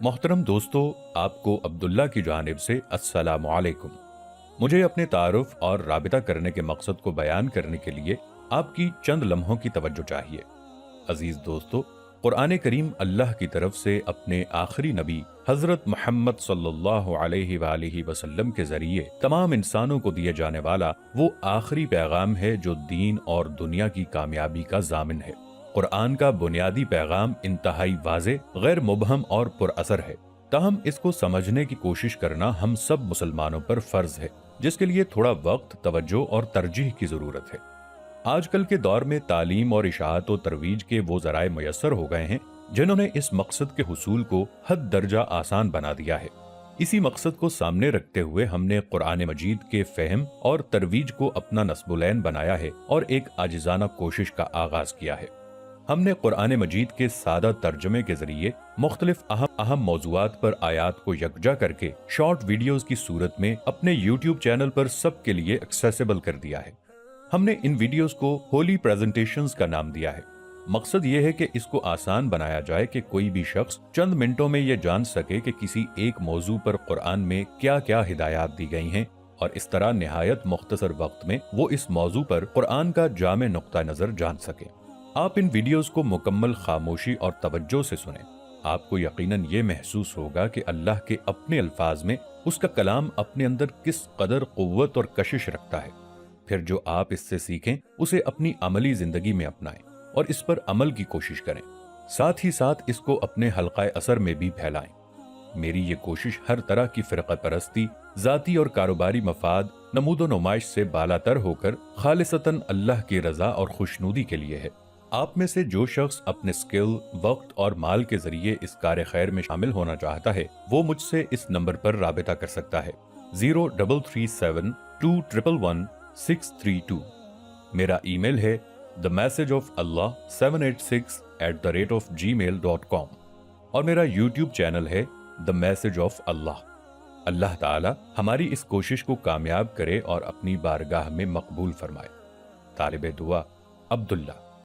محترم دوستو، آپ کو عبداللہ کی جانب سے السلام علیکم۔ مجھے اپنے تعارف اور رابطہ کرنے کے مقصد کو بیان کرنے کے لیے آپ کی چند لمحوں کی توجہ چاہیے۔ عزیز دوستو، قرآن کریم اللہ کی طرف سے اپنے آخری نبی حضرت محمد صلی اللہ علیہ وآلہ وسلم کے ذریعے تمام انسانوں کو دیے جانے والا وہ آخری پیغام ہے جو دین اور دنیا کی کامیابی کا ضامن ہے۔ قرآن کا بنیادی پیغام انتہائی واضح، غیر مبہم اور پر اثر ہے، تاہم اس کو سمجھنے کی کوشش کرنا ہم سب مسلمانوں پر فرض ہے، جس کے لیے تھوڑا وقت، توجہ اور ترجیح کی ضرورت ہے۔ آج کل کے دور میں تعلیم اور اشاعت و ترویج کے وہ ذرائع میسر ہو گئے ہیں جنہوں نے اس مقصد کے حصول کو حد درجہ آسان بنا دیا ہے۔ اسی مقصد کو سامنے رکھتے ہوئے ہم نے قرآن مجید کے فہم اور ترویج کو اپنا نصب العین بنایا ہے اور ایک عاجزانہ کوشش کا آغاز کیا ہے۔ ہم نے قرآن مجید کے سادہ ترجمے کے ذریعے مختلف اہم موضوعات پر آیات کو یکجا کر کے شارٹ ویڈیوز کی صورت میں اپنے یوٹیوب چینل پر سب کے لیے ایکسیسیبل کر دیا ہے۔ ہم نے ان ویڈیوز کو ہولی پریزنٹیشنز کا نام دیا ہے۔ مقصد یہ ہے کہ اس کو آسان بنایا جائے کہ کوئی بھی شخص چند منٹوں میں یہ جان سکے کہ کسی ایک موضوع پر قرآن میں کیا کیا ہدایات دی گئی ہیں، اور اس طرح نہایت مختصر وقت میں وہ اس موضوع پر قرآن کا جامع نقطہ نظر جان سکے۔ آپ ان ویڈیوز کو مکمل خاموشی اور توجہ سے سنیں۔ آپ کو یقیناً یہ محسوس ہوگا کہ اللہ کے اپنے الفاظ میں اس کا کلام اپنے اندر کس قدر قوت اور کشش رکھتا ہے۔ پھر جو آپ اس سے سیکھیں اسے اپنی عملی زندگی میں اپنائیں اور اس پر عمل کی کوشش کریں، ساتھ ہی ساتھ اس کو اپنے حلقہ اثر میں بھی پھیلائیں۔ میری یہ کوشش ہر طرح کی فرقہ پرستی، ذاتی اور کاروباری مفاد، نمود و نمائش سے بالاتر ہو کر خالصتاً اللہ کی رضا اور خوشنودی کے لیے ہے۔ آپ میں سے جو شخص اپنے سکل، وقت اور مال کے ذریعے اس کار خیر میں شامل ہونا چاہتا ہے وہ مجھ سے اس نمبر پر رابطہ کر سکتا ہے، 0337211632۔ میرا ای میل ہے themessageofallah786@gmail.com اور میرا یوٹیوب چینل ہے The Message of Allah۔ اللہ تعالی ہماری اس کوشش کو کامیاب کرے اور اپنی بارگاہ میں مقبول فرمائے۔ طالب دعا عبداللہ۔